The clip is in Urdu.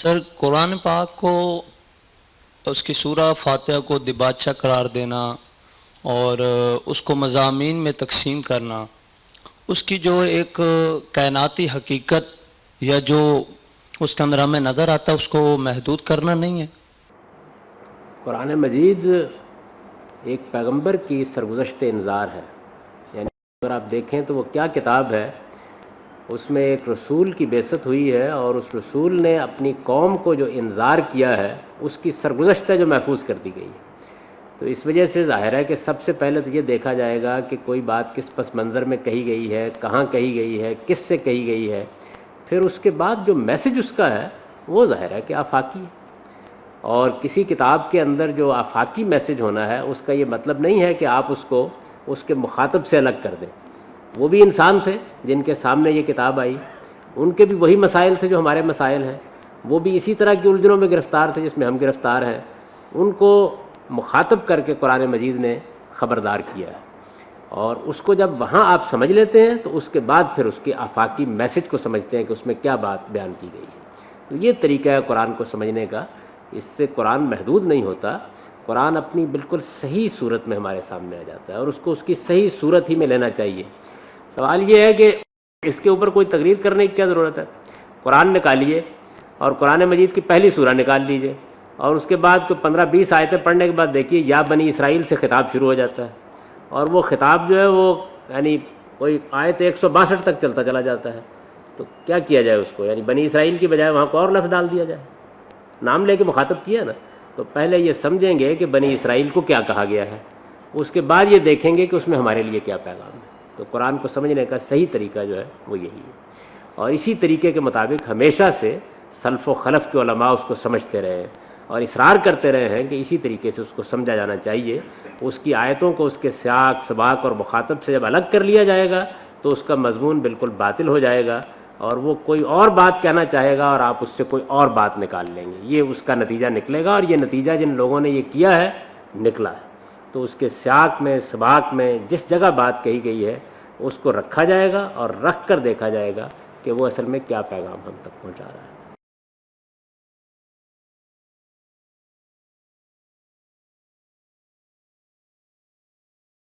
سر قرآن پاک کو اس کی سورہ فاتحہ کو دباچہ قرار دینا اور اس کو مضامین میں تقسیم کرنا، اس کی جو ایک کائناتی حقیقت یا جو اس کے اندر ہمیں نظر آتا ہے اس کو محدود کرنا نہیں ہے؟ قرآن مجید ایک پیغمبر کی سرگزشت انذار ہے. یعنی اگر آپ دیکھیں تو وہ کیا کتاب ہے، اس میں ایک رسول کی بعثت ہوئی ہے اور اس رسول نے اپنی قوم کو جو انذار کیا ہے اس کی سرگزشت ہے جو محفوظ کر دی گئی ہے. تو اس وجہ سے ظاہر ہے کہ سب سے پہلے تو یہ دیکھا جائے گا کہ کوئی بات کس پس منظر میں کہی گئی ہے، کہاں کہی گئی ہے، کس سے کہی گئی ہے. پھر اس کے بعد جو میسج اس کا ہے وہ ظاہر ہے کہ آفاقی ہے. اور کسی کتاب کے اندر جو آفاقی میسج ہونا ہے اس کا یہ مطلب نہیں ہے کہ آپ اس کو اس کے مخاطب سے الگ کر دیں. وہ بھی انسان تھے جن کے سامنے یہ کتاب آئی، ان کے بھی وہی مسائل تھے جو ہمارے مسائل ہیں، وہ بھی اسی طرح کی الجھنوں میں گرفتار تھے جس میں ہم گرفتار ہیں. ان کو مخاطب کر کے قرآن مجید نے خبردار کیا ہے، اور اس کو جب وہاں آپ سمجھ لیتے ہیں تو اس کے بعد پھر اس کے آفاقی میسج کو سمجھتے ہیں کہ اس میں کیا بات بیان کی گئی ہے. تو یہ طریقہ ہے قرآن کو سمجھنے کا. اس سے قرآن محدود نہیں ہوتا، قرآن اپنی بالکل صحیح صورت میں ہمارے سامنے آ جاتا ہے اور اس کو اس کی صحیح صورت ہی میں لینا چاہیے. سوال یہ ہے کہ اس کے اوپر کوئی تقریر کرنے کی کیا ضرورت ہے؟ قرآن نکالیے اور قرآن مجید کی پہلی سورہ نکال لیجئے اور اس کے بعد کوئی 15-20 آیتیں پڑھنے کے بعد دیکھیے یا بنی اسرائیل سے خطاب شروع ہو جاتا ہے، اور وہ خطاب جو ہے وہ یعنی کوئی آیت 162 تک چلتا چلا جاتا ہے. تو کیا کیا جائے اس کو؟ یعنی بنی اسرائیل کی بجائے وہاں کو اور لفظ ڈال دیا جائے، نام لے کے مخاطب کیا نا. تو پہلے یہ سمجھیں گے کہ بنی اسرائیل کو کیا کہا گیا ہے، اس کے بعد یہ دیکھیں گے کہ اس میں ہمارے لیے کیا پیغام ہے. تو قرآن کو سمجھنے کا صحیح طریقہ جو ہے وہ یہی ہے، اور اسی طریقے کے مطابق ہمیشہ سے سلف و خلف کے علماء اس کو سمجھتے رہے ہیں اور اصرار کرتے رہے ہیں کہ اسی طریقے سے اس کو سمجھا جانا چاہیے. اس کی آیتوں کو اس کے سیاق سباق اور مخاطب سے جب الگ کر لیا جائے گا تو اس کا مضمون بالکل باطل ہو جائے گا اور وہ کوئی اور بات کہنا چاہے گا اور آپ اس سے کوئی اور بات نکال لیں گے. یہ اس کا نتیجہ نکلے گا، اور یہ نتیجہ جن لوگوں نے یہ کیا ہے نکلا ہے. تو اس کے سیاق میں سباق میں جس جگہ بات کہی گئی ہے اس کو رکھا جائے گا اور رکھ کر دیکھا جائے گا کہ وہ اصل میں کیا پیغام ہم تک پہنچا رہا ہے.